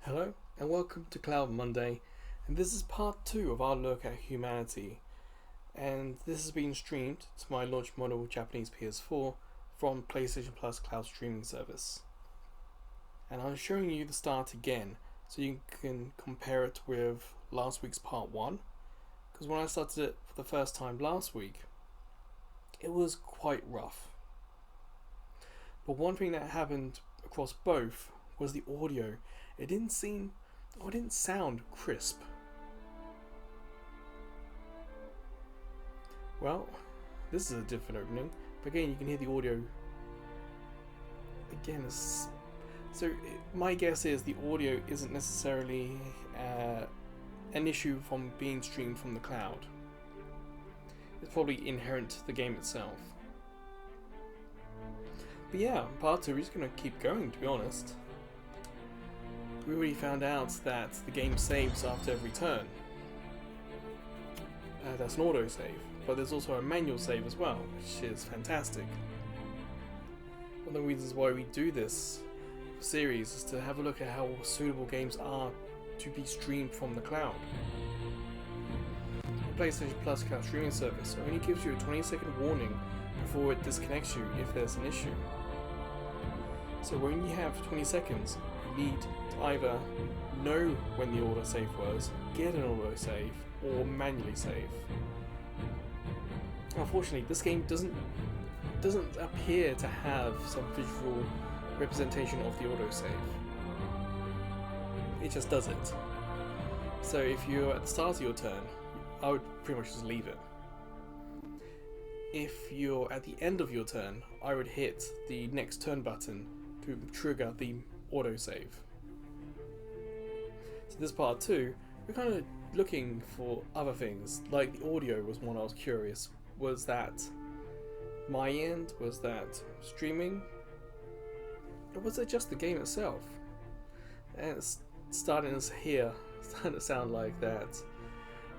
Hello and welcome to Cloud Monday, and this is part 2 of our look at humanity, and this has been streamed to my launch model Japanese PS4 from PlayStation Plus cloud streaming service. And I'm showing you the start again so you can compare it with last week's part 1, because when I started it for the first time last week, it was quite rough. But one thing that happened across both was the audio. It didn't sound crisp. Well, this is a different opening, but again you can hear the audio. Again, my guess is the audio isn't necessarily an issue from being streamed from the cloud. It's probably inherent to the game itself. But yeah, part 2 is going to keep going, to be honest. We already found out that the game saves after every turn. That's an autosave, but there's also a manual save as well, which is fantastic. One of the reasons why we do this series is to have a look at how suitable games are to be streamed from the cloud. The PlayStation Plus cloud streaming service only gives you a 20-second warning before it disconnects you if there's an issue. So when you have 20 seconds, you need to either know when the autosave was, get an autosave, or manually save. Unfortunately, this game doesn't appear to have some visual representation of the autosave. It just does it. So if you're at the start of your turn, I would pretty much just leave it. If you're at the end of your turn, I would hit the next turn button to trigger the autosave. So this part 2, we're kind of looking for other things, like the audio was one I was curious. Was that my end? Was that streaming? Or was it just the game itself? And it's starting to sound like that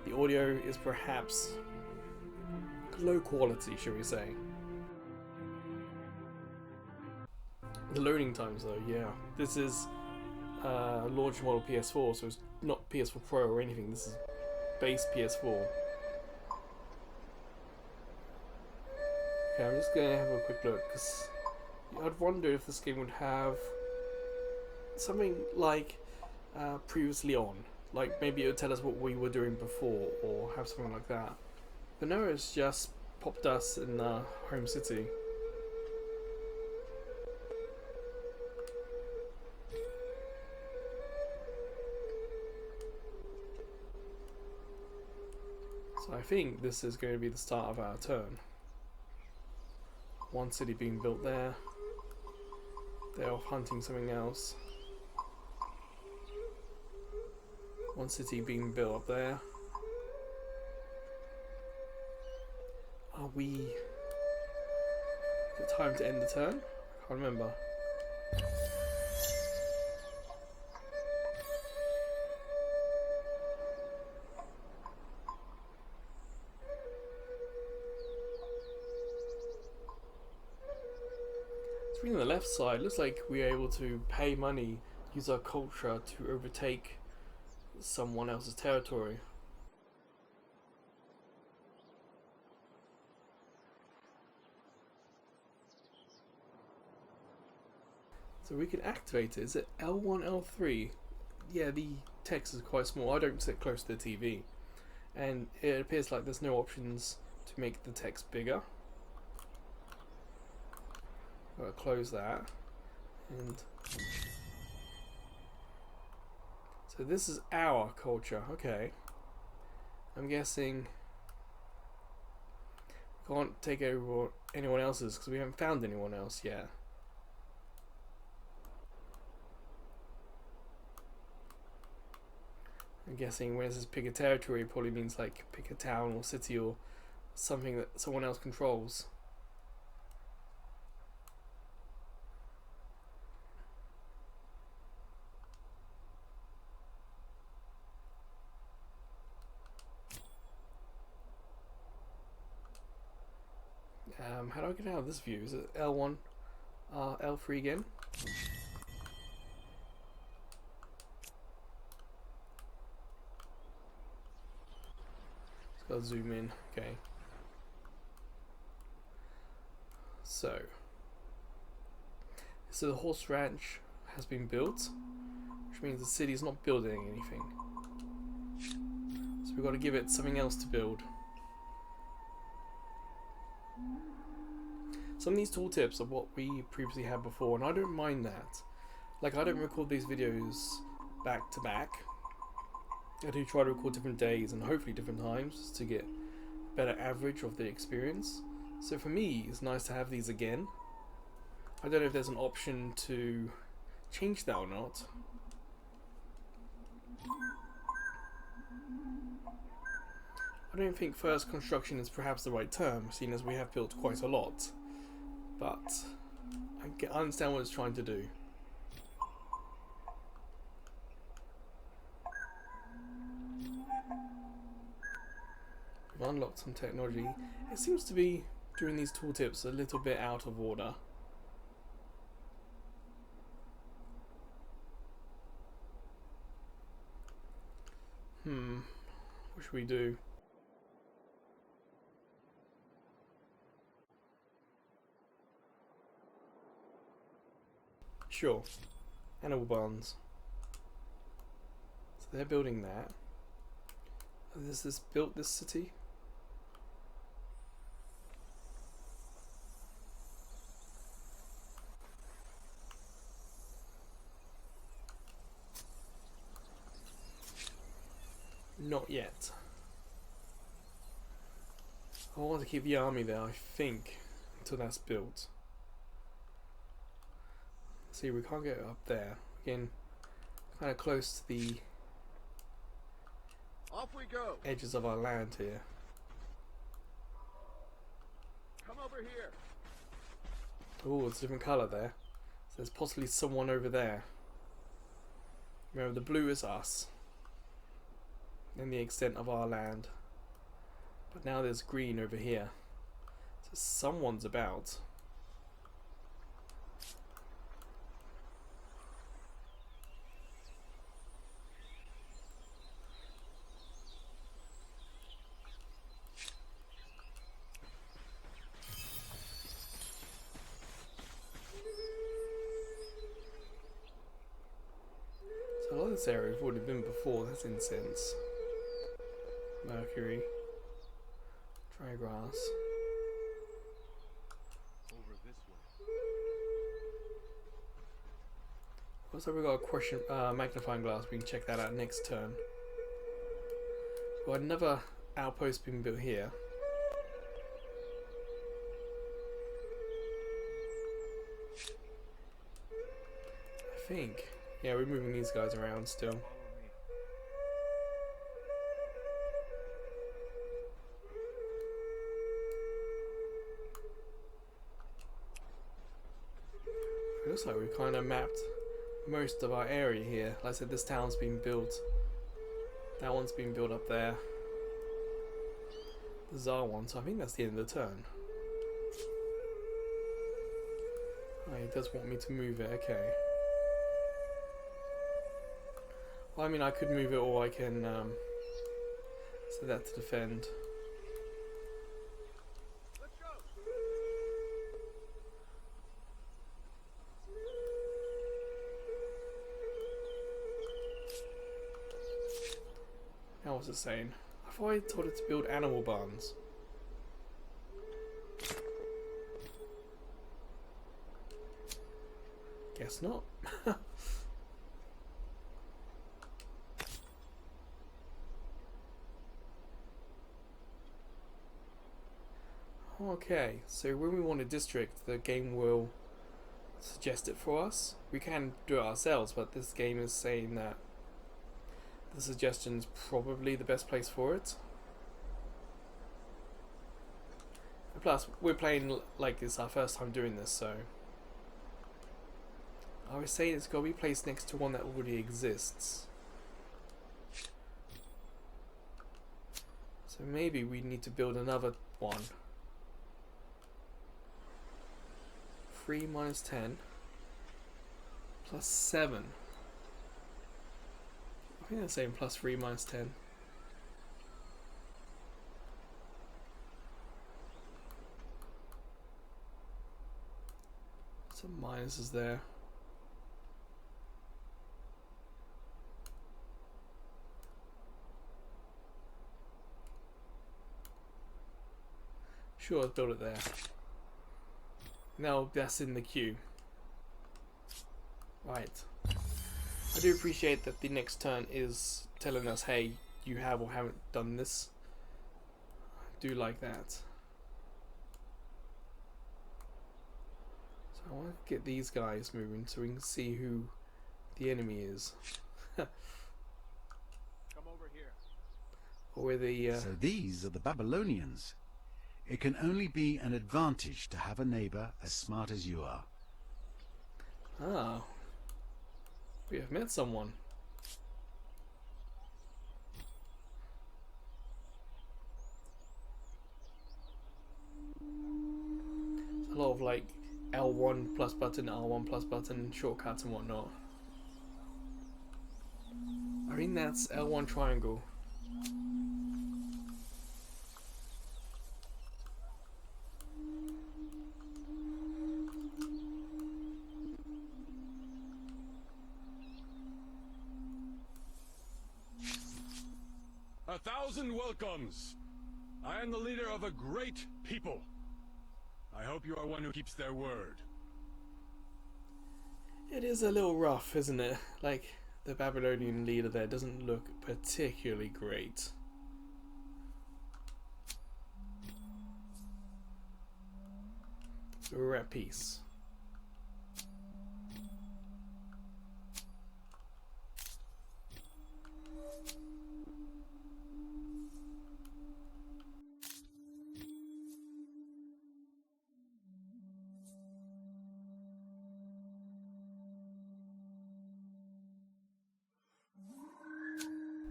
the audio is perhaps low quality, shall we say. The loading times though, yeah. This is launch model PS4, so it's not PS4 Pro or anything, this is base PS4. Okay, I'm just going to have a quick look, because I'd wonder if this game would have something like previously on. Like maybe it would tell us what we were doing before, or have something like that. But no, it's just popped us in home city. So I think this is going to be the start of our turn. One city being built there. They're off hunting something else. One city being built up there. Are we... Is it time to end the turn? I can't remember. On the left side, looks like we're able to pay money, use our culture to overtake someone else's territory. So we can activate it. Is it L1, L3? Yeah, the text is quite small. I don't sit close to the TV. And it appears like there's no options to make the text bigger. I'll close that, and so this is our culture. Okay, I'm guessing we can't take over anyone else's because we haven't found anyone else yet. I'm guessing when it says pick a territory, it probably means like pick a town or city or something that someone else controls. How do I get out of this view? Is it L1, L3 again? I'll zoom in. Okay. So the horse ranch has been built, which means the city is not building anything. So we've got to give it something else to build. Some of these tooltips are what we previously had before, and I don't mind that. Like, I don't record these videos back to back. I do try to record different days and hopefully different times to get a better average of the experience. So for me, it's nice to have these again. I don't know if there's an option to change that or not. I don't think first construction is perhaps the right term, seeing as we have built quite a lot. But I understand what it's trying to do. We've unlocked some technology. It seems to be doing these tooltips a little bit out of order. What should we do? Sure. Animal barns. So they're building that. Has this built this city? Not yet. I want to keep the army there, I think, until that's built. See, we can't get up there. Again, kind of close to the Off we go. edges of our land here. Come over here. Oh, it's a different colour there. So there's possibly someone over there. Remember, the blue is us. And the extent of our land. But now there's green over here. So someone's about. So a lot of this area we've already been before. That's incense. Mercury. Dry grass. Over this way. Looks like we've got a question, magnifying glass. We can check that out next turn. Well, another outpost being built here. I think. Yeah, we're moving these guys around still. It looks like we've kind of mapped most of our area here. Like I said, this town's been built. That one's been built up there. The Tsar one, so I think that's the end of the turn. Oh, he does want me to move it, okay. Well, I mean, I could move it or I can set that to defend. Let's go. Now what's it saying? I thought I told it to build animal barns. Guess not. Okay, so when we want a district, the game will suggest it for us. We can do it ourselves, but this game is saying that the suggestion is probably the best place for it. And plus, we're playing like this our first time doing this, so I was saying it's got to be placed next to one that already exists. So maybe we need to build another one. 3 minus 10 plus 7. I think they're saying plus 3 minus 10. Some minuses there. Sure, let's build it there. Now that's in the queue. Right. I do appreciate that the next turn is telling us, hey, you have or haven't done this. I do like that. So I want to get these guys moving so we can see who the enemy is. Come over here. Or where the So these are the Babylonians. It can only be an advantage to have a neighbor as smart as you are. ah, we have met someone. There's a lot of like L1 plus button, R1 plus button shortcuts and whatnot. I think that's L1 triangle. A thousand welcomes! I am the leader of a great people. I hope you are one who keeps their word. It is a little rough, isn't it? Like, the Babylonian leader there doesn't look particularly great. We're at peace.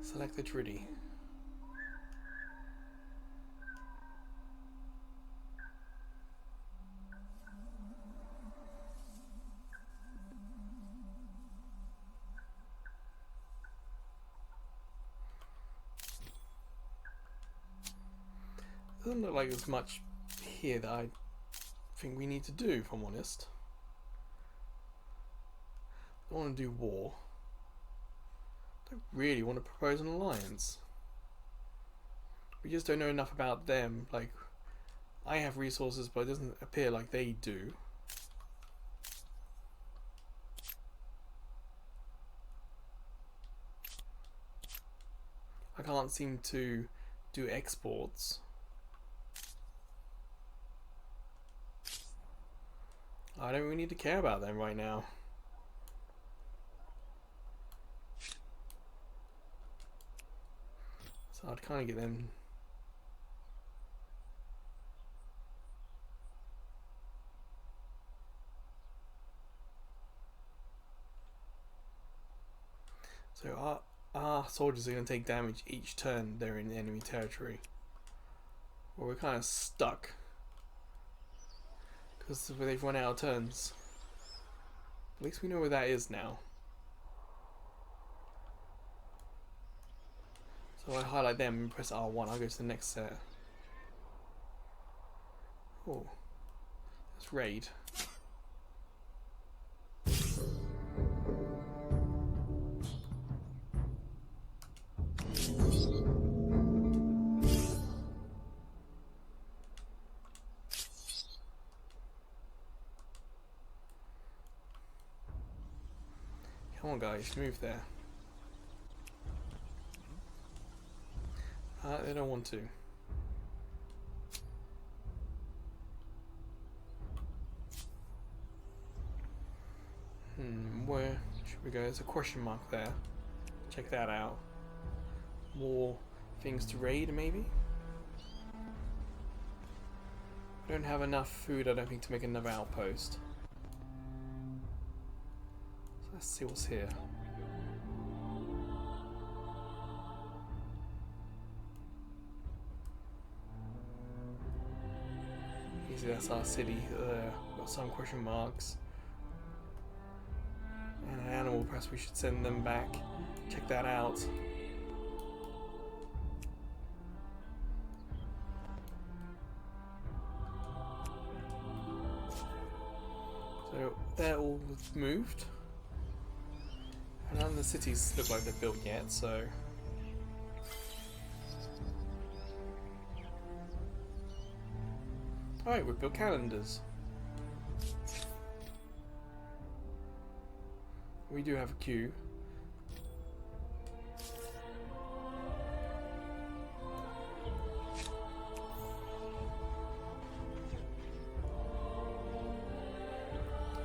Select the treaty. Doesn't look like there's much here that I think we need to do, if I'm honest. I don't want to do war. I don't really want to propose an alliance. We just don't know enough about them. Like, I have resources, but it doesn't appear like they do. I can't seem to do exports. I don't really need to care about them right now. So I'd kind of get them. So our soldiers are going to take damage each turn they're in enemy territory. Well, we're kind of stuck. Because they've run out of turns. At least we know where that is now. So I highlight them and press R1. I'll go to the next set. Oh. Let's raid. Come on guys, move there. They don't want to. Where should we go? There's a question mark there. Check that out. More things to raid, maybe? I don't have enough food, I don't think, to make another outpost. So let's see what's here. Easy, that's our city there. Got some question marks. And an animal, perhaps we should send them back. Check that out. So So they're all moved. And none of the cities look like they're built yet, so... Alright, we've built calendars. We do have a queue.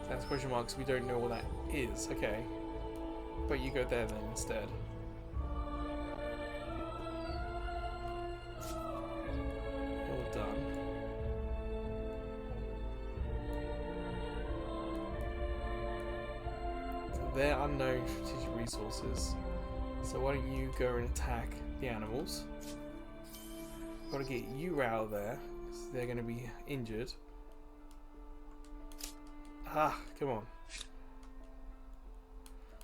That's question marks, we don't know what that is. Okay. But you go there then instead. All done. So they're unknown strategic resources. So why don't you go and attack the animals? Gotta get you out of there, because they're gonna be injured. Ah, come on.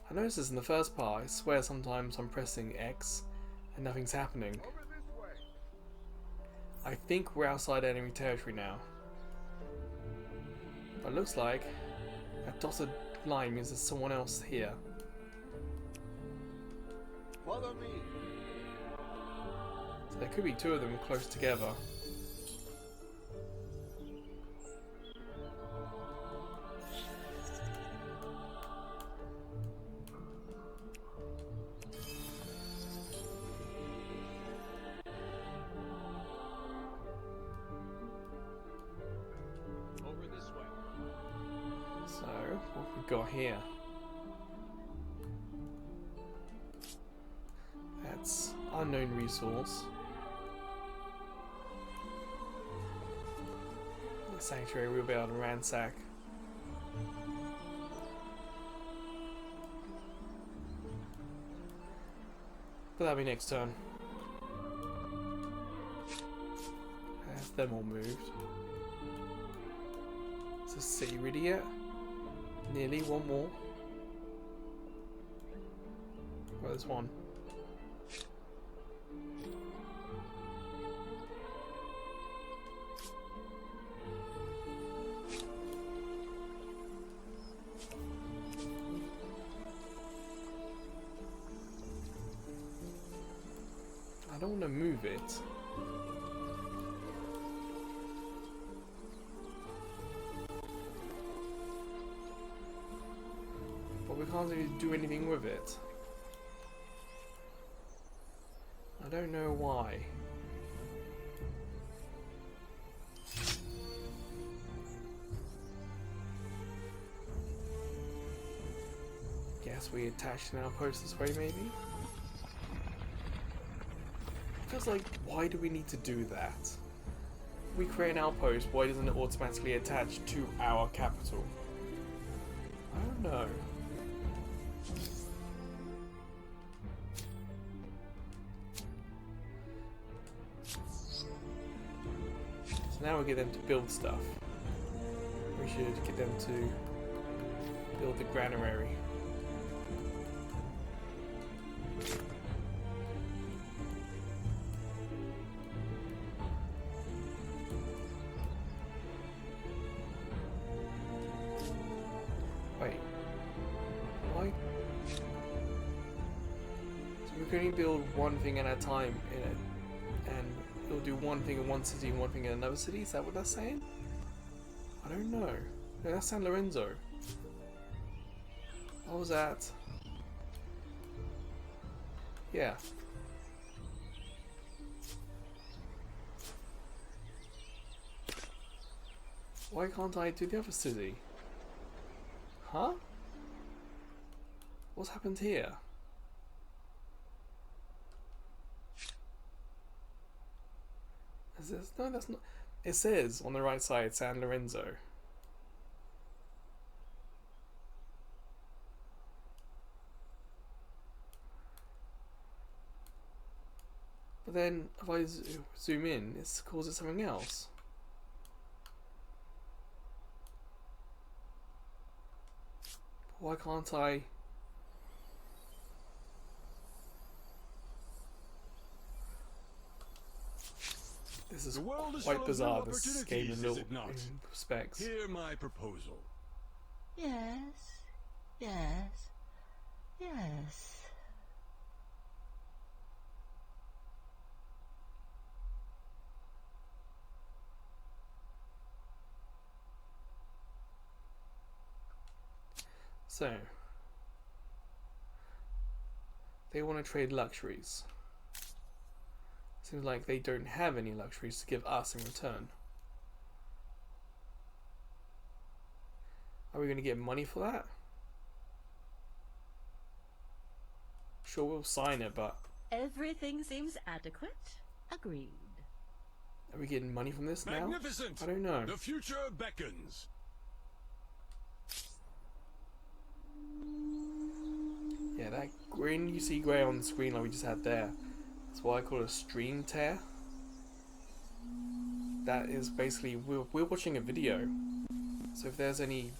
I noticed this in the first part. I swear sometimes I'm pressing X and nothing's happening. Over this way. I think we're outside enemy territory now. But it looks like a dotted line means there's someone else here. Follow me. So there could be two of them close together. So, what have we got here? That's unknown resource. The sanctuary we'll be able to ransack. But that'll be next turn. That's them all moved. Is this city ready yet? Nearly, one more. Well, there's one. I don't want to move it. We can't really do anything with it. I don't know why. Guess we attach an outpost this way, maybe? Just like, why do we need to do that? We create an outpost, why doesn't it automatically attach to our capital? I don't know. So now we get them to build stuff. We should get them to build the granary. Wait. Why? So we can only build one thing at a time in it. And it'll do one thing in one city and one thing in another city? Is that what that's saying? I don't know. No, that's San Lorenzo. What was that? Yeah. Why can't I do the other city? Huh? What's happened here? Is this? No, that's not. It says on the right side San Lorenzo. But then if I zoom in, it calls it something else. Why can't I? This is The world is quite full of bizarre, new this game in opportunities, little is it not? respects. Hear my proposal. Yes. Yes. So, they want to trade luxuries. Seems like they don't have any luxuries to give us in return. Are we going to get money for that? Sure, we'll sign it, but Everything seems adequate. Agreed. are we getting money from this now? Magnificent! I don't know. The future beckons. Yeah, that green you see grey on the screen like we just had there. That's what I call a stream tear. That is basically, we're watching a video. So if there's any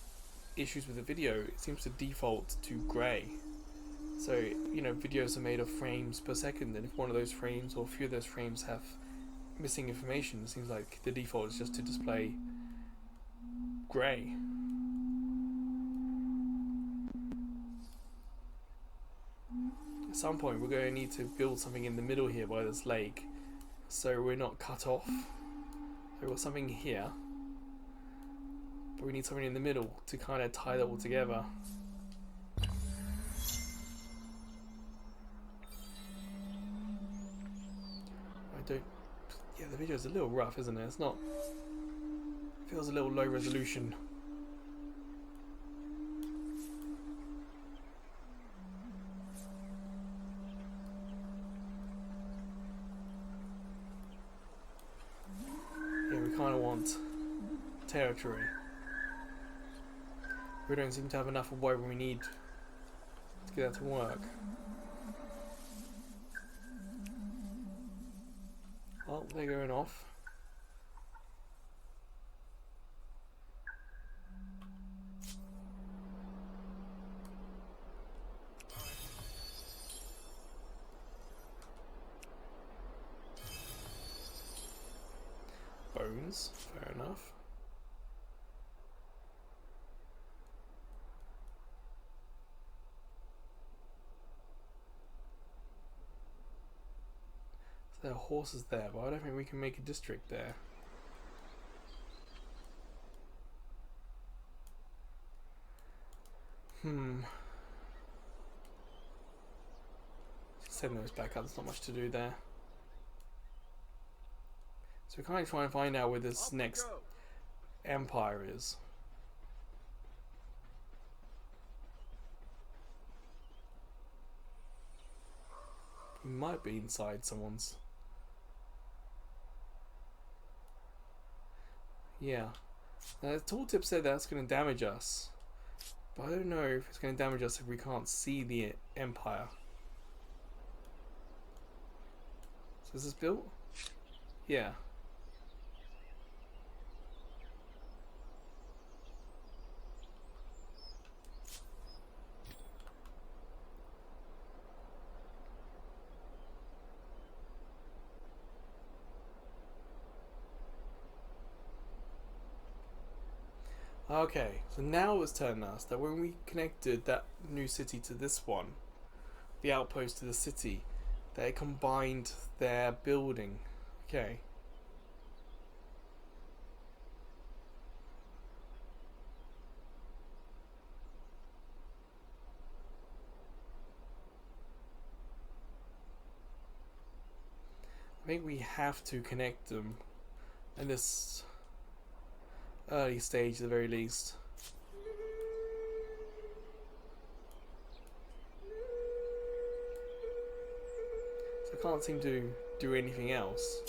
issues with the video, it seems to default to grey. So, you know, videos are made of frames per second, and if one of those frames or a few of those frames have missing information, it seems like the default is just to display grey. At some point we're going to need to build something in the middle here by this lake, so we're not cut off. So we've got something here, but we need something in the middle to kind of tie that all together. Yeah, the video is a little rough, isn't it? It's not. It feels a little low resolution. Yeah, we kind of want territory. We don't seem to have enough of whatever we need to get that to work. Well, they're going off. Bones, fair enough. So there are horses there, but I don't think we can make a district there. Send those back up, there's not much to do there. So we're kind of trying to find out where this next empire is. We might be inside someone's. Yeah. Now, the tooltip said that's going to damage us. But I don't know if it's going to damage us if we can't see the empire. So is this built? Yeah. Okay, so now it's telling us that when we connected that new city to this one, the outpost to the city, that it combined their building. Okay. I think we have to connect them in this early stage at the very least. So I can't seem to do anything else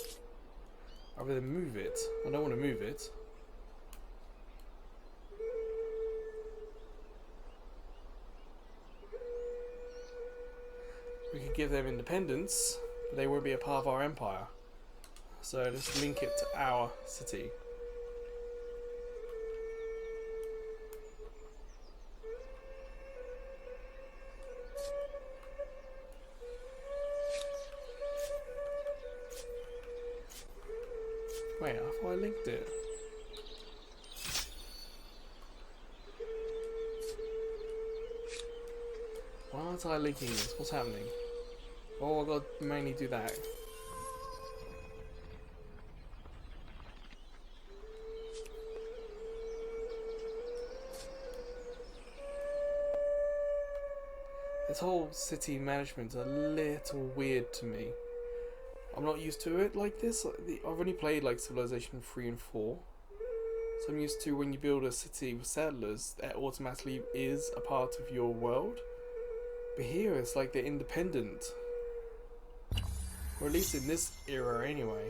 other than move it. I don't want to move it. We could give them independence, but they won't be a part of our empire. So let's link it to our city. Wait, I thought I linked it. Why aren't I leaking this? What's happening? Oh, I gotta mainly do that. This whole city management's a little weird to me. I'm not used to it like this. I've only played like Civilization 3 and 4. So I'm used to when you build a city with settlers, that automatically is a part of your world. But here it's like they're independent. Or at least in this era anyway.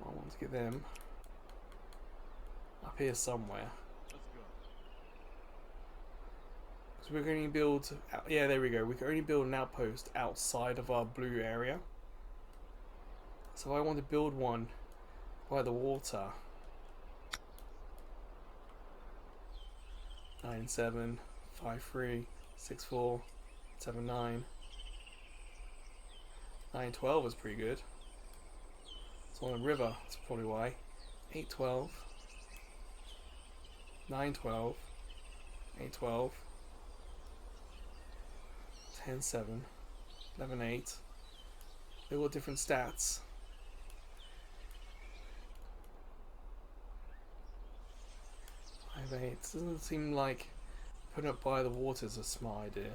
I want to get them up here somewhere. So we're going to build... Yeah, there we go. We can only build an outpost outside of our blue area. So I want to build one by the water. 9-7, 5-3, 6-4, 7-9. 9-12 is pretty good. It's on a river, that's probably why. 8-12, 9-12, 8-12, 10-7, 11-8. They've all different stats. 5-8. Doesn't seem like putting it by the water is a smart idea.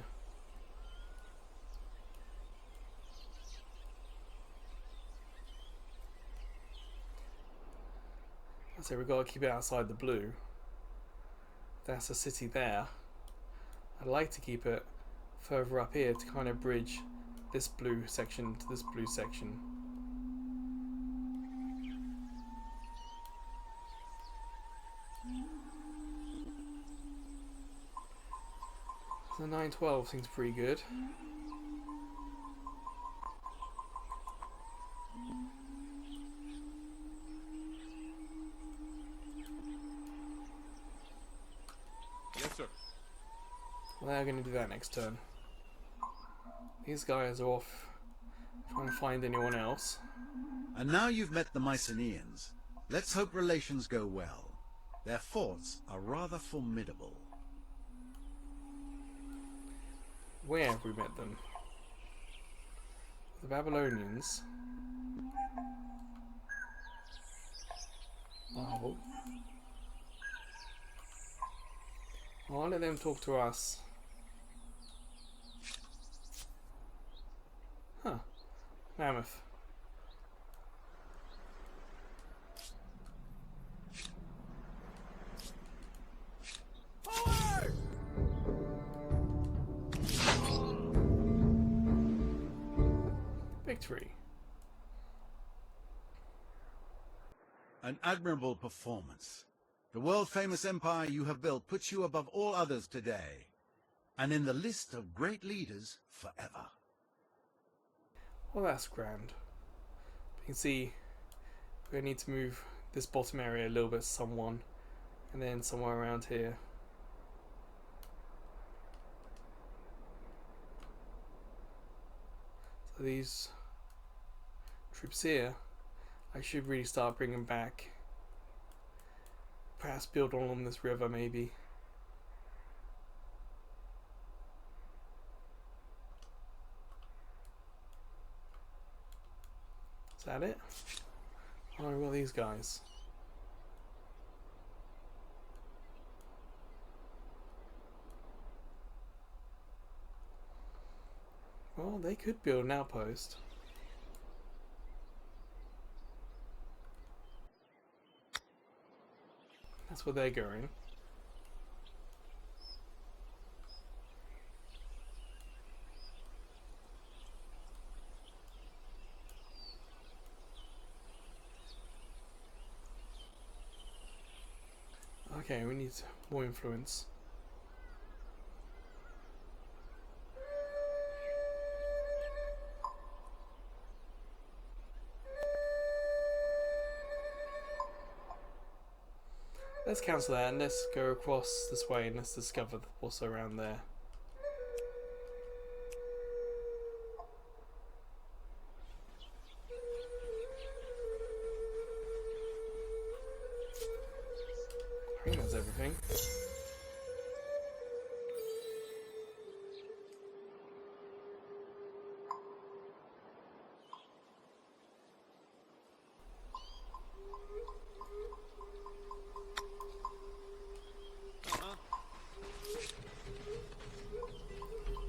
So we've got to keep it outside the blue. That's a city there. I'd like to keep it further up here to kind of bridge this blue section to this blue section. So 9-12 seems pretty good. Yes, sir. Well, they're going to do that next turn. These guys are off trying to find anyone else. And now you've met the Mycenaeans. Let's hope relations go well. Their forts are rather formidable. Where have we met them? The Babylonians. Oh. I'll let them talk to us. Huh. Mammoth. Victory. An admirable performance. The world-famous empire you have built puts you above all others today, and in the list of great leaders forever. Well, that's grand. You can see we need to move this bottom area a little bit, someone, and then somewhere around here. So these troops here, I should really start bringing back. Perhaps build along this river, maybe. Is that it? Oh, we've got these guys. Well, they could build an outpost. That's where they're going. Okay, we need more influence. Let's cancel that and let's go across this way and let's discover what's around there.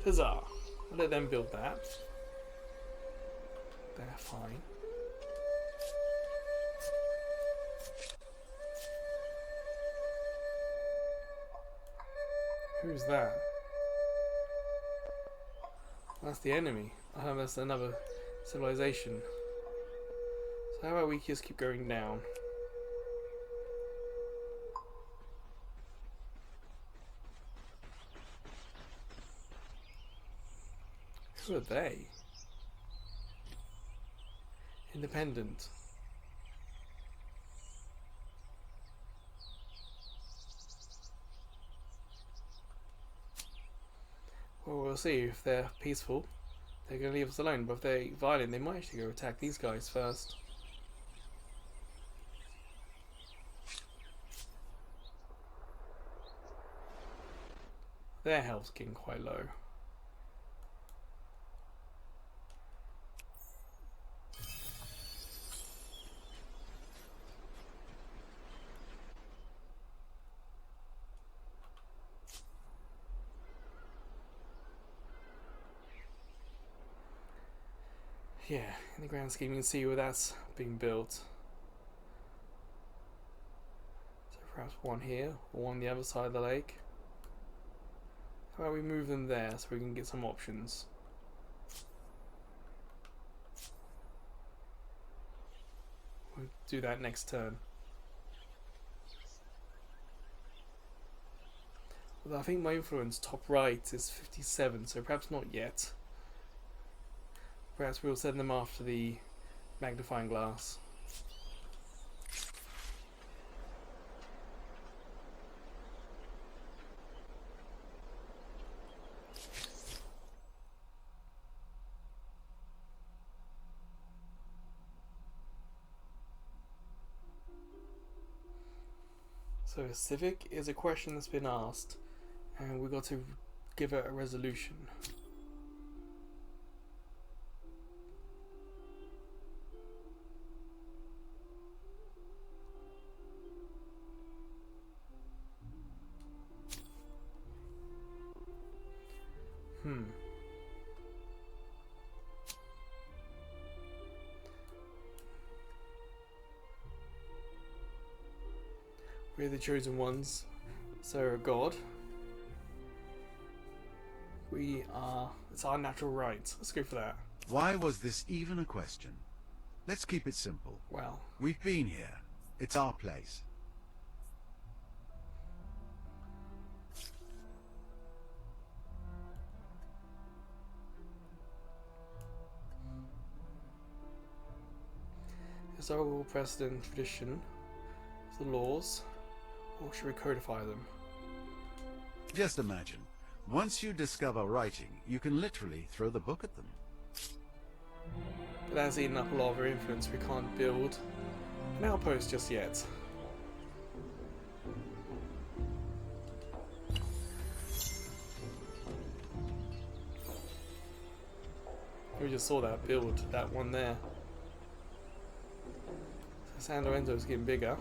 Huzzah! I'll let them build that. They're fine. Who's that? That's the enemy. Oh, that's another civilization. So how about we just keep going down? Who are they? Independent. Well, we'll see. If they're peaceful, they're going to leave us alone. But if they're violent, they might actually go attack these guys first. Their health's getting quite low. Yeah, in the grand scheme you can see where that's being built. So perhaps one here, or one on the other side of the lake. How about we move them there so we can get some options? We'll do that next turn. Although I think my influence top right is 57, so perhaps not yet. Perhaps we'll send them after the magnifying glass. So civic is a question that's been asked, and we've got to give it a resolution. We're the chosen ones, so God. We are, it's our natural right. Let's go for that. Why was this even a question? Let's keep it simple. Well, We've been here. It's our place. historical precedent, tradition, the laws, or should we codify them? Just imagine, once you discover writing, you can literally throw the book at them. But that's eaten up a lot of our influence. We can't build an outpost just yet. We just saw that build, that one there. So San Lorenzo's getting bigger.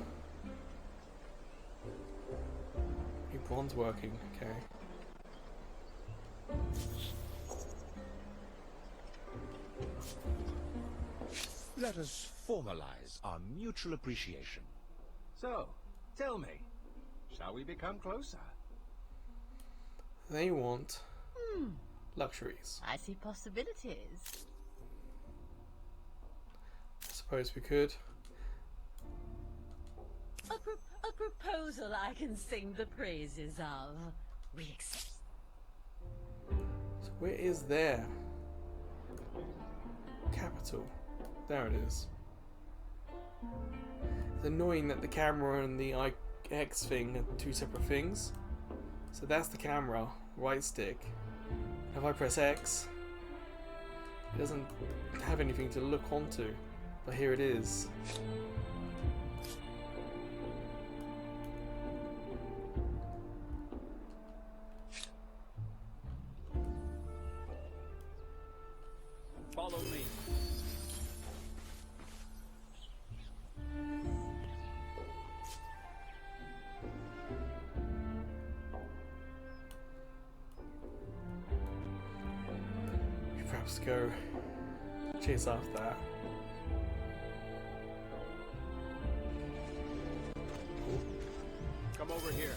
New bronze working, okay. Let us formalize our mutual appreciation. So, tell me, shall we become closer? They want luxuries. I see possibilities. I suppose we could. A proposal I can sing the praises of. We accept. So where is their capital? There it is. It's annoying that the camera and the X thing are two separate things. So that's the camera, right stick. If I press X, it doesn't have anything to look onto. But here it is. Follow me. perhaps go chase after that. Come over here.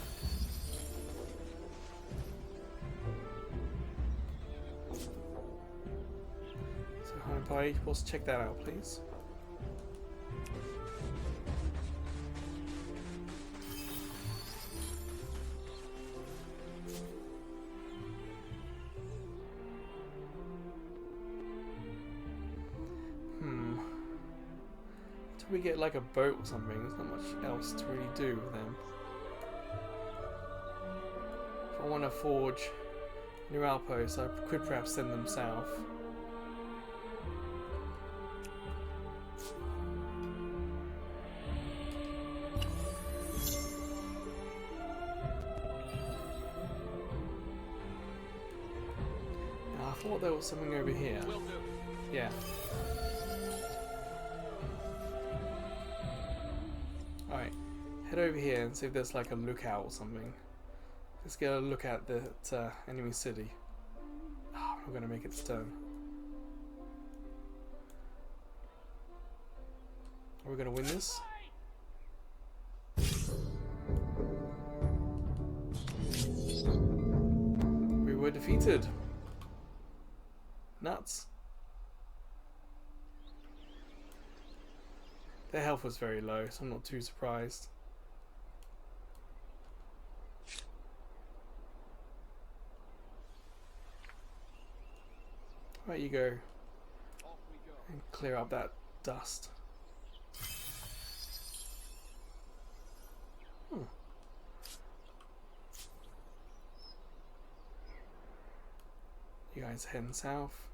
So, hi, let's check that out, please. We get like a boat or something. There's not much else to really do with them. If I want to forge new outposts, I could perhaps send them south. Now, I thought there was something over here. Yeah. Alright, head over here and see if there's like a lookout or something. Let's get a look at the enemy city. Oh, I'm not going to make it this turn. Are we going to win this? We were defeated. Nuts. Their health was very low, so I'm not too surprised. Right, you go and clear up that dust. You guys heading south.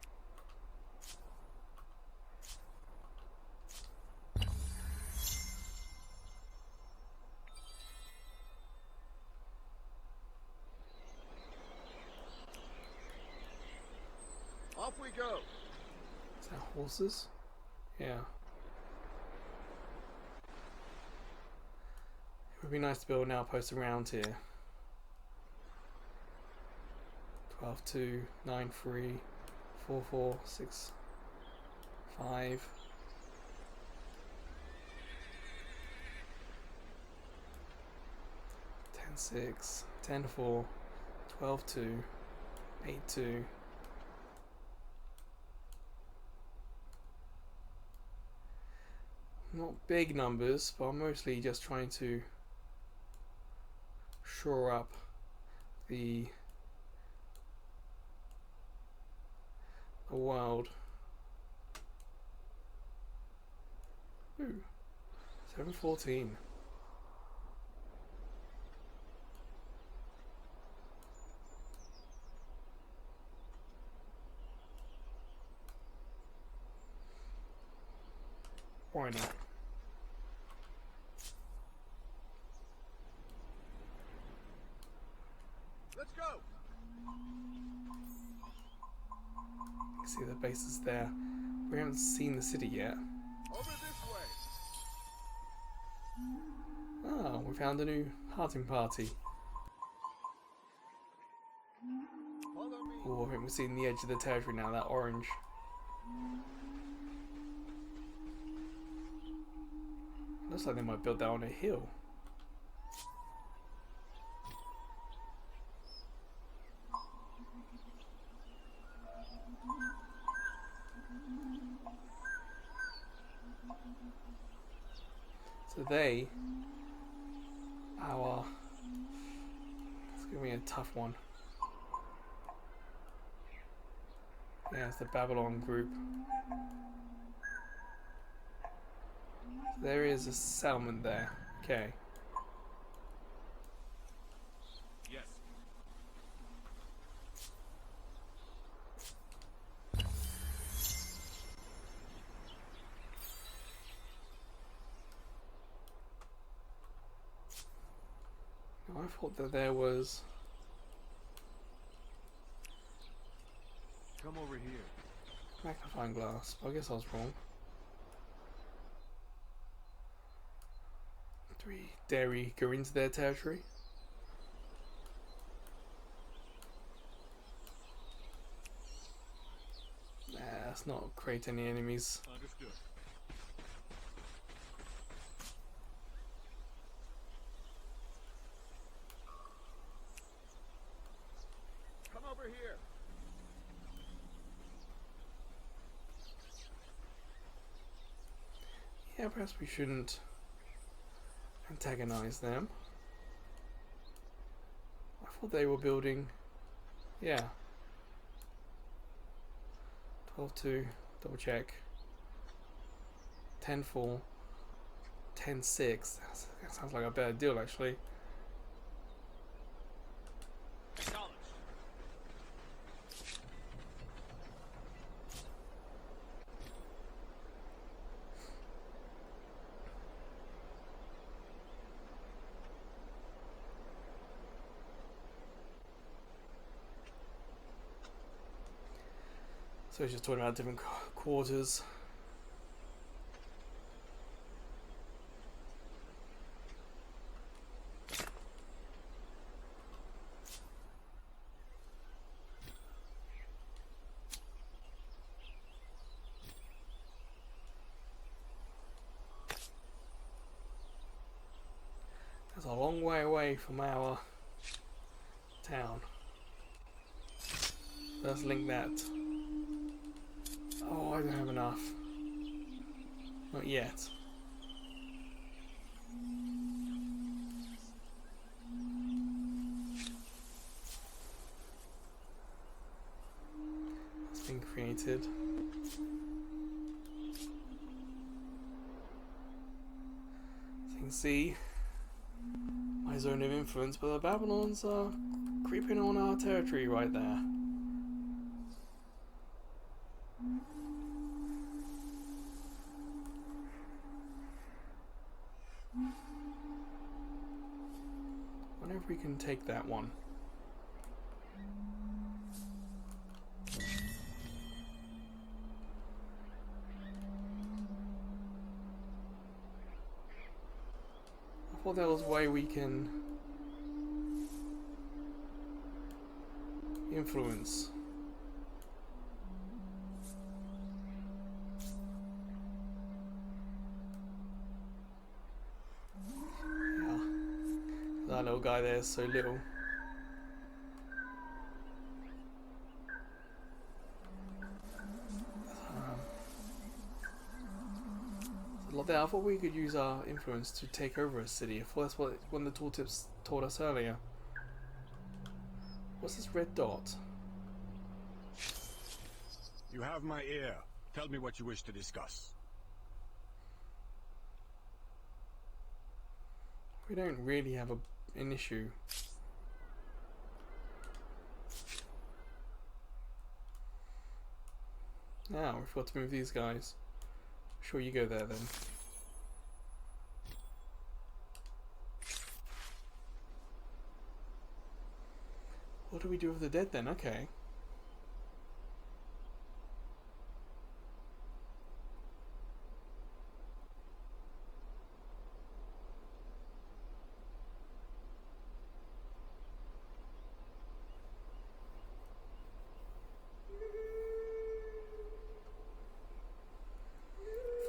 Off we go. Is that horses? Yeah. It would be nice to build an outpost around here. 12, 2, 9, 3, 4, 4, 6, 5. Ten, 6, 10, 4, 12, 2, 8, 2. Not big numbers, but I'm mostly just trying to shore up the world. Ooh, 714. Why not? Let's go. You see the bases there. We haven't seen the city yet. Over this way. Oh, we found a new hunting party. Follow me. Oh, I think we're seeing the edge of the territory now, that orange. Looks like they might build that on a hill. So they are... It's going to be a tough one. Yeah, it's the Babylon group. There is a settlement there. Okay. Yes. Now, I thought that there was... Come over here. magnifying glass, but I guess I was wrong. 3 dairy go into their territory. let's not create any enemies. Understood. Come over here. Yeah, perhaps we shouldn't antagonize them. I thought they were building. Yeah. 12-2, double check. 10-4, 10-6. That sounds like a better deal, actually. So it's just talking about different quarters. That's a long way away from our town. Let's link that. Oh, I don't have enough. Not yet. It's been created. As you can see, my zone of influence, but the Babylons are creeping on our territory right there. Wonder if we can take that one. I thought there was a way we can influence. Yeah. That little guy there is so little. There, I thought we could use our influence to take over a city. I thought that's what one of the tooltips told us earlier. What's this red dot? You have my ear. Tell me what you wish to discuss. We don't really have an issue. Now, we've got to move these guys. Sure, you go there then. What do we do with the dead then? Okay.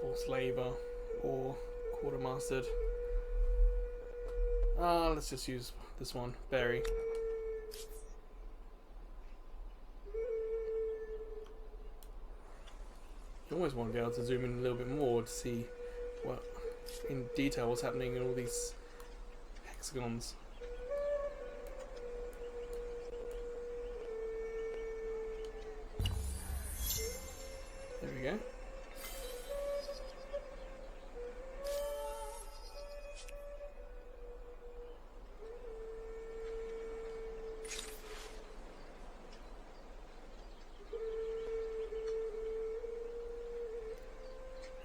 Forced labor or quartermastered. Let's just use this one, Berry. You always want to be able to zoom in a little bit more to see what, in detail, what's happening in all these hexagons. There we go.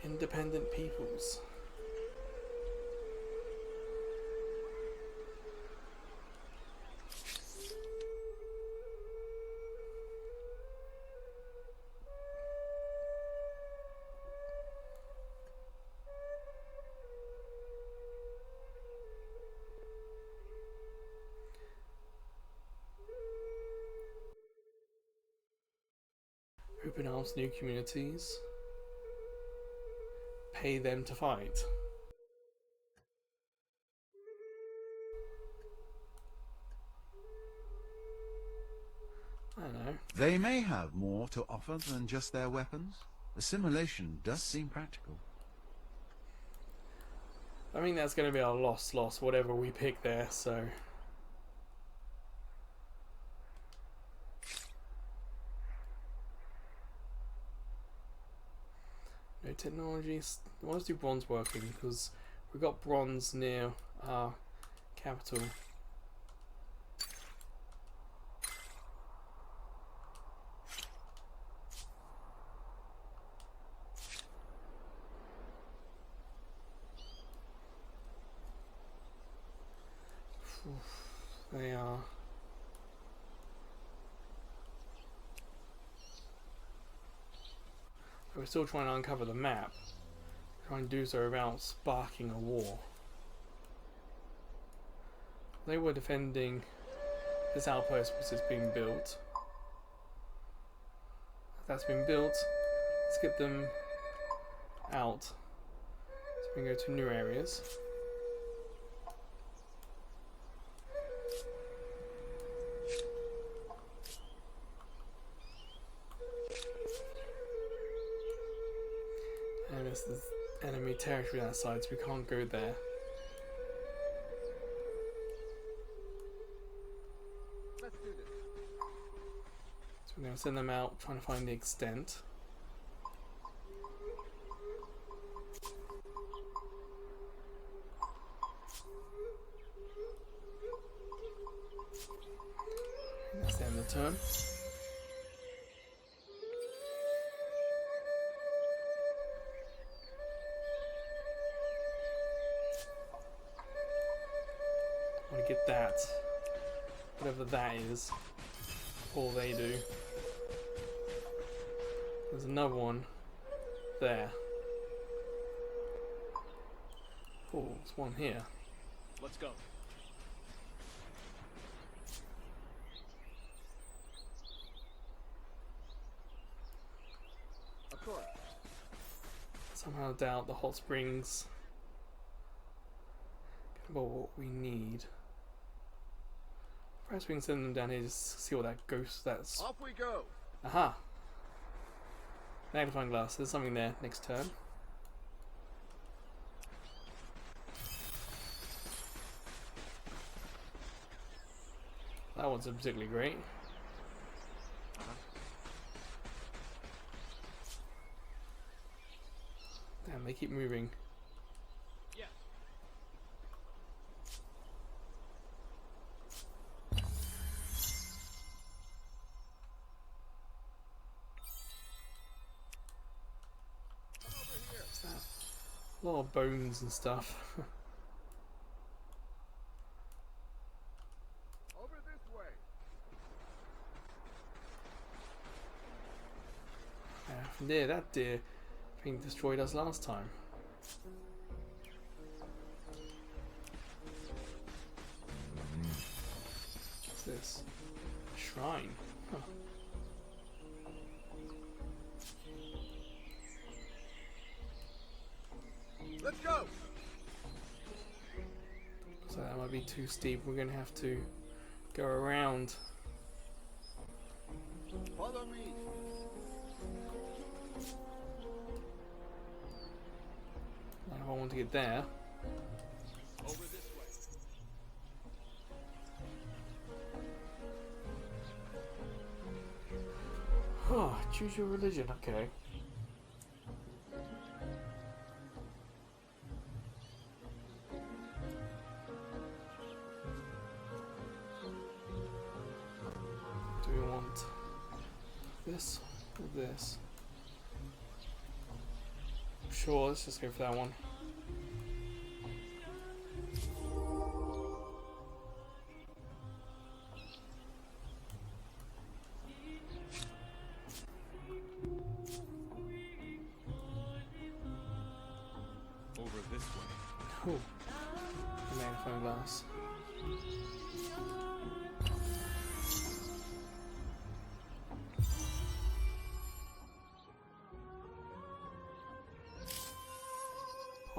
Independent peoples. Open arms new communities. Pay them to fight. I don't know. They may have more to offer than just their weapons. Assimilation does seem practical. I mean, that's going to be our loss, whatever we pick there, so... No technologies. Why is do bronze working? Because we got bronze near our capital. They are. We're still trying to uncover the map. Trying to do so without sparking a war. They were defending this outpost which is being built. If that's been built, let's get them out. So we can go to new areas. And this is enemy territory on that side, so we can't go there. Let's do this. So we're going to send them out, trying to find the extent. That's the end of the turn. I want to get that, whatever that is, all they do. There's another one there. Oh, there's one here. Let's go. Of course. Somehow doubt the hot springs. About what we need. Perhaps we can send them down here to see what that ghost that's. Off we go. Aha! Magnifying glass. There's something there next turn. That wasn't particularly great. Damn, they keep moving. Yes. What's that? A lot of bones and stuff. Over this way. Yeah, deer, that deer I think destroyed us last time. What's this? A shrine. Huh. Let's go. So that might be too steep. We're going to have to go around. Follow me. If I want to get there. Over this way. Oh, choose your religion. Okay. Do we want this or this? Sure, let's just go for that one. Over this way. Cool. Magnifying glass.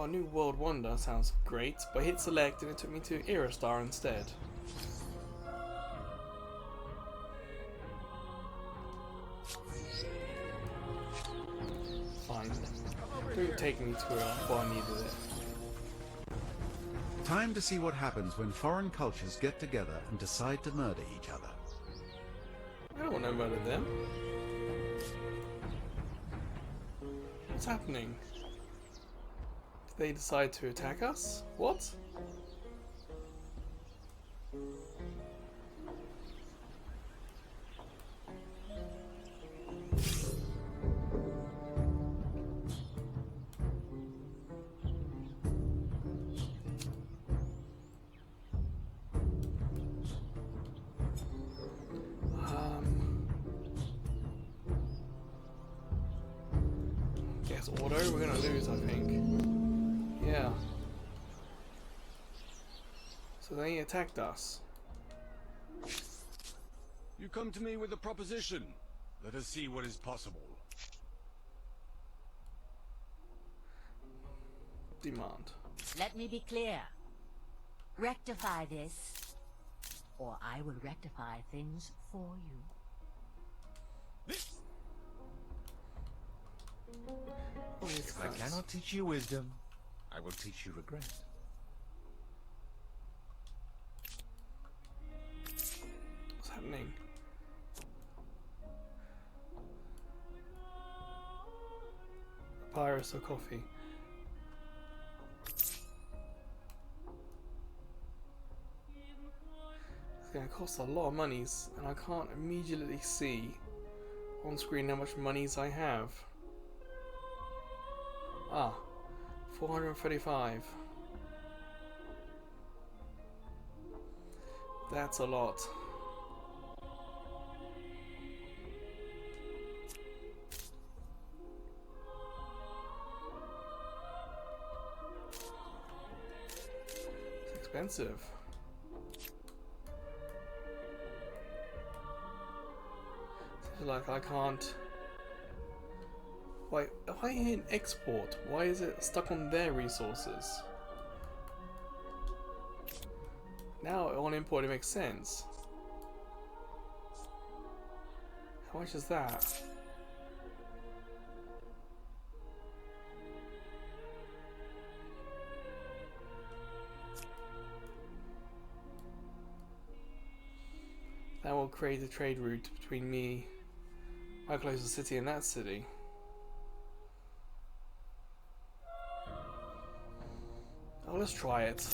Well, New World Wonder sounds great, but I hit select and it took me to Irastar instead. Fine. Don't take me to where I needed it. Time to see what happens when foreign cultures get together and decide to murder each other. I don't want to murder them. What's happening? Did they decide to attack us? What? Guess auto, we're gonna lose, I think. Yeah. So they attacked us. You come to me with a proposition. Let us see what is possible. Demand. Let me be clear. Rectify this, or I will rectify things for you. Oh, If I cannot teach you wisdom, I will teach you regret. What's happening? Papyrus or coffee? It's gonna cost a lot of monies, and I can't immediately see on screen how much monies I have. Ah, 435. That's a lot. It's expensive. Seems like I can't. Wait, if I hit export, why is it stuck on their resources? Now on import it makes sense. How much is that? That will create a trade route between me, my closest city, and that city. Oh, let's try it.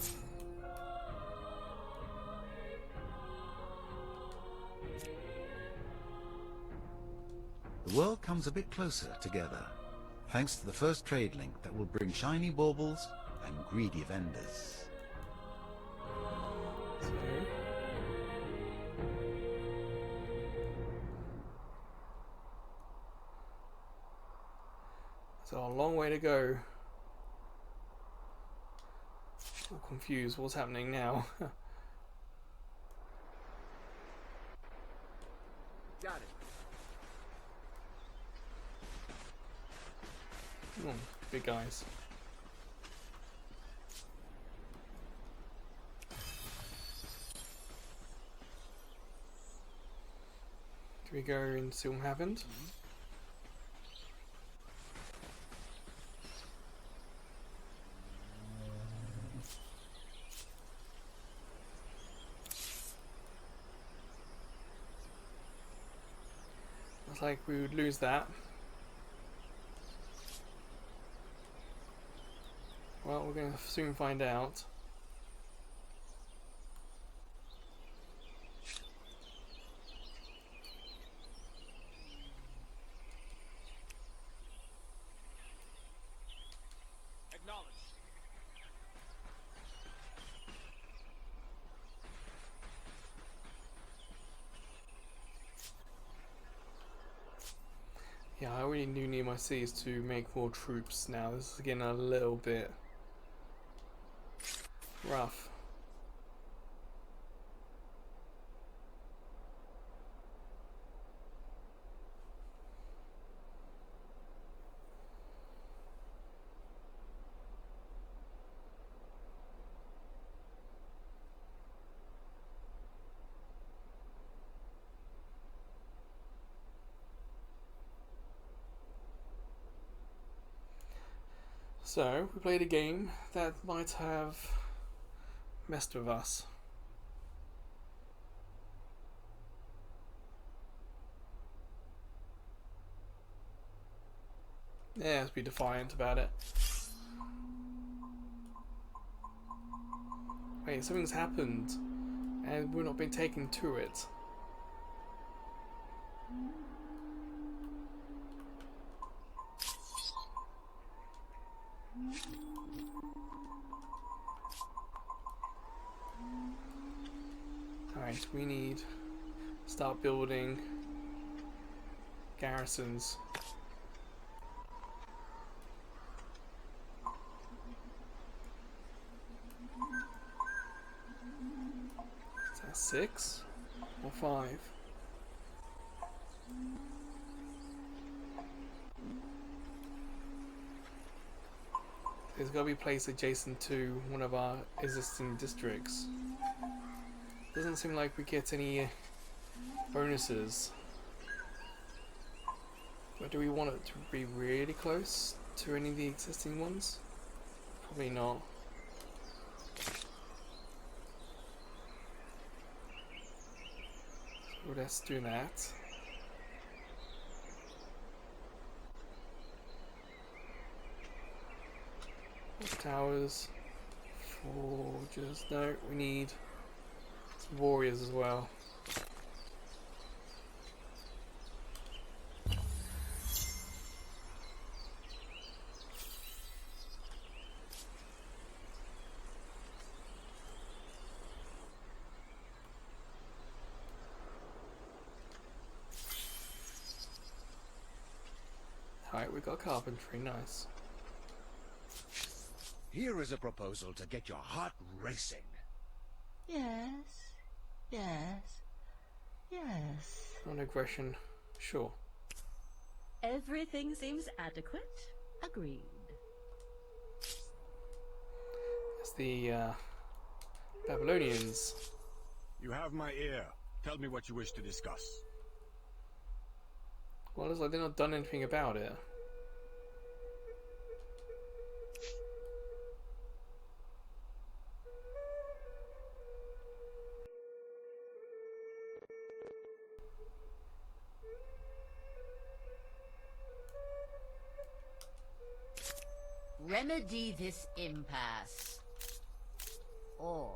The world comes a bit closer together, thanks to the first trade link that will bring shiny baubles and greedy vendors. So a long way to go. I'm confused. What's happening now? Got it. Oh, big guys. Do we go and see what happened? Looks like we would lose that. Well, we're going to soon find out. Acknowledged. Yeah, I really do need my C's to make more troops now. This is getting a little bit rough. So, we played a game that might have messed with us. Yeah, let's be defiant about it. Wait, something's happened, and we're not being taken to it. Alright, we need to start building garrisons. Is that 6 or 5? There's got to be a place adjacent to one of our existing districts. Doesn't seem like we get any bonuses. But do we want it to be really close to any of the existing ones? Probably not. So let's do that. Towers, forges. No, we need some warriors as well. Alright, we got carpentry, nice. Here is a proposal to get your heart racing. Yes, yes, yes. On aggression, sure. Everything seems adequate. Agreed. It's the Babylonians. You have my ear. Tell me what you wish to discuss. Well, it's like they've not done anything about it. Remedy this impasse, or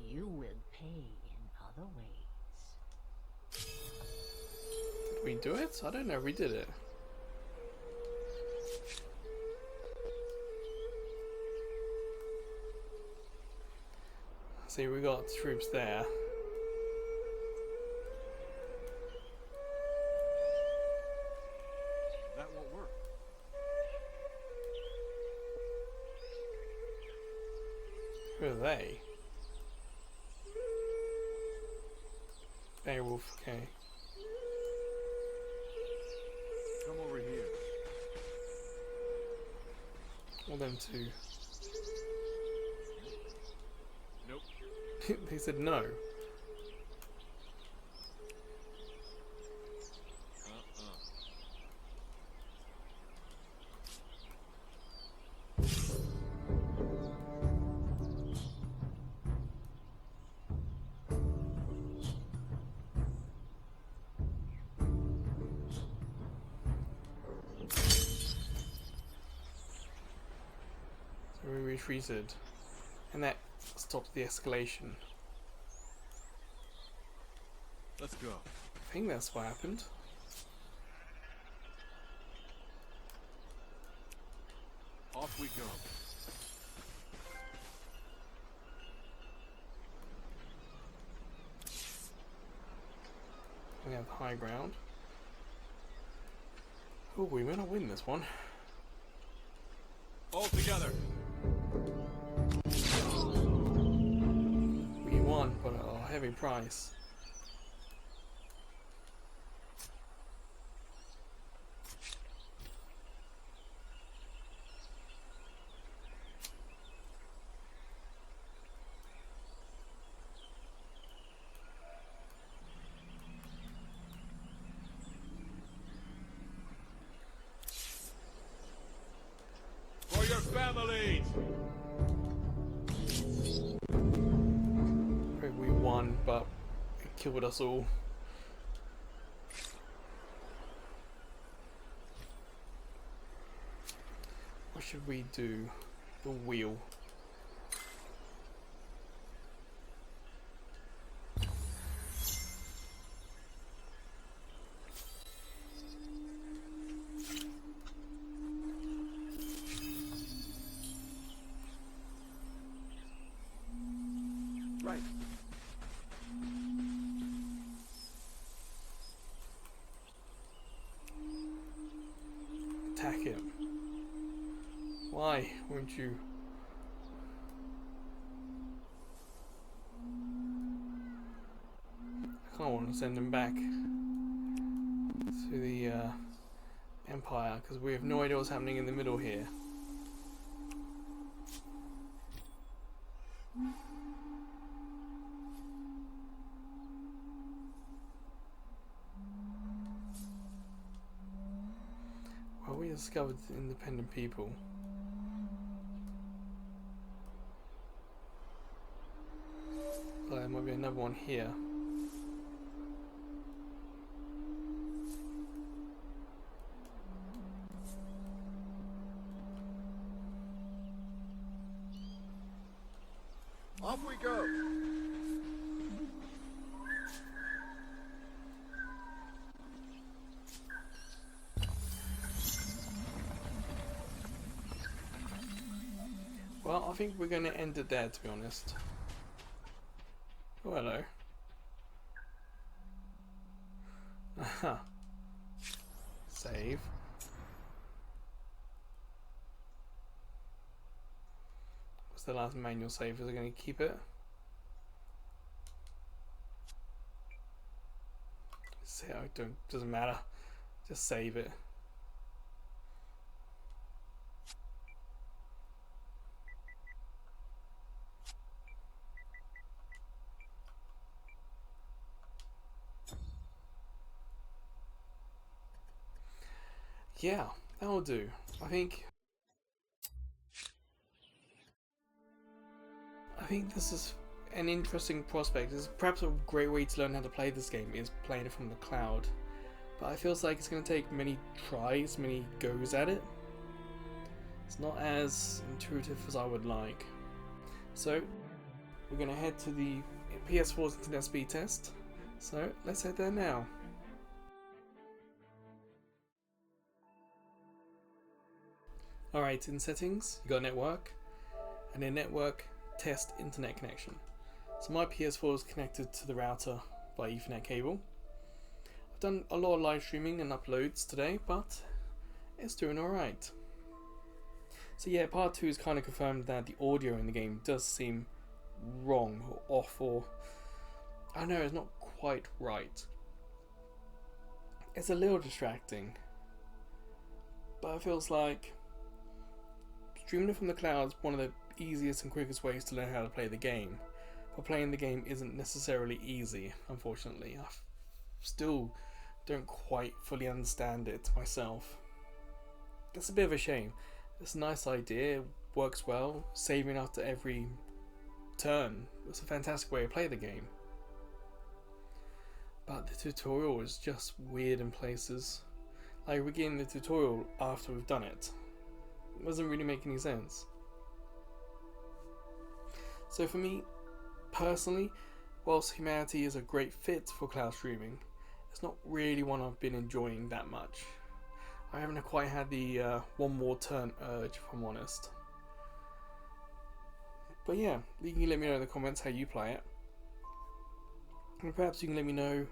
you will pay in other ways. Did we do it? I don't know if we did it. See, we got troops there. That won't work. Who are they? Beowulf, okay. Come over here. Well, them two. Nope. They said no. So we retreated, and that stopped the escalation. Let's go. I think that's what happened. Off we go. We have high ground. Oh, we may not win this one. All together. We won, but at a heavy price. For the lead. We won, but it killed us all. What should we do? The wheel. Right. Attack it. Why won't you? I can't want to send him back to the Empire because we have no idea what's happening in the middle here. Well, we discovered independent people. Oh, there might be another one here. Off we go. Well, I think we're going to end it there, to be honest. Oh, hello. Aha. Save. What's the last manual save? Is it going to keep it? See, I don't. Doesn't matter. Just save it. Yeah, that'll do. I think this is an interesting prospect. It's perhaps a great way to learn how to play this game is playing it from the cloud. But it feels like it's going to take many tries, many goes at it. It's not as intuitive as I would like. So, we're going to head to the PS4's internet speed test. So, let's head there now. Alright, in settings, you got network, and in network, test internet connection. So my PS4 is connected to the router by Ethernet cable. I've done a lot of live streaming and uploads today, but it's doing alright. So yeah, part 2 is kind of confirmed that the audio in the game does seem wrong or off, or I don't know, it's not quite right. It's a little distracting, but it feels like streaming it from the cloud is one of the easiest and quickest ways to learn how to play the game. But playing the game isn't necessarily easy, unfortunately. I still don't quite fully understand it myself. It's a bit of a shame. It's a nice idea, works well, saving after every turn. It's a fantastic way to play the game. But the tutorial is just weird in places. Like we're getting the tutorial after we've done it. It doesn't really make any sense. So for me, personally, whilst Humanity is a great fit for cloud streaming, it's not really one I've been enjoying that much. I haven't quite had the one more turn urge, if I'm honest. But yeah, you can let me know in the comments how you play it. And perhaps you can let me know,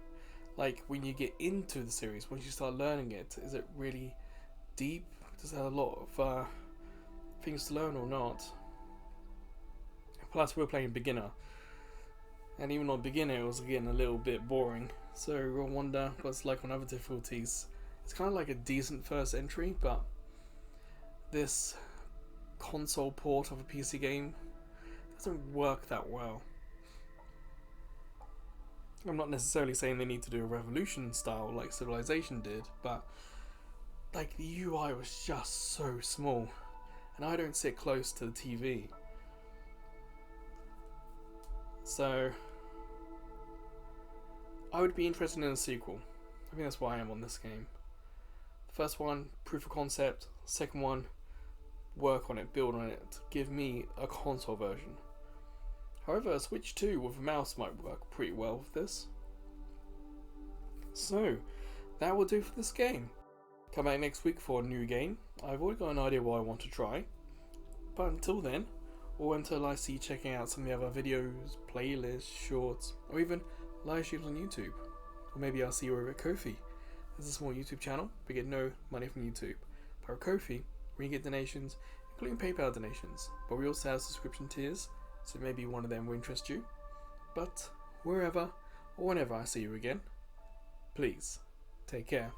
like, when you get into the series, once you start learning it, is it really deep? Does it have a lot of things to learn or not? Plus we're playing beginner, and even on beginner it was getting a little bit boring, so I wonder what it's like on other difficulties. It's kind of like a decent first entry, but this console port of a PC game doesn't work that well. I'm not necessarily saying they need to do a Revolution style like Civilization did, but like the UI was just so small, and I don't sit close to the TV. So I would be interested in a sequel. I think that's why I am on this game. The first one, proof of concept. Second one, work on it, build on it, give me a console version. However, a Switch 2 with a mouse might work pretty well with this. So, that will do for this game. Come back next week for a new game. I've already got an idea what I want to try. But until then, or until I see checking out some of the other videos, playlists, shorts, or even live streams on YouTube. Or maybe I'll see you over at Ko-fi. There's a small YouTube channel, but get no money from YouTube. But at Ko-fi, we get donations, including PayPal donations. But we also have subscription tiers, so maybe one of them will interest you. But wherever or whenever I see you again, please take care.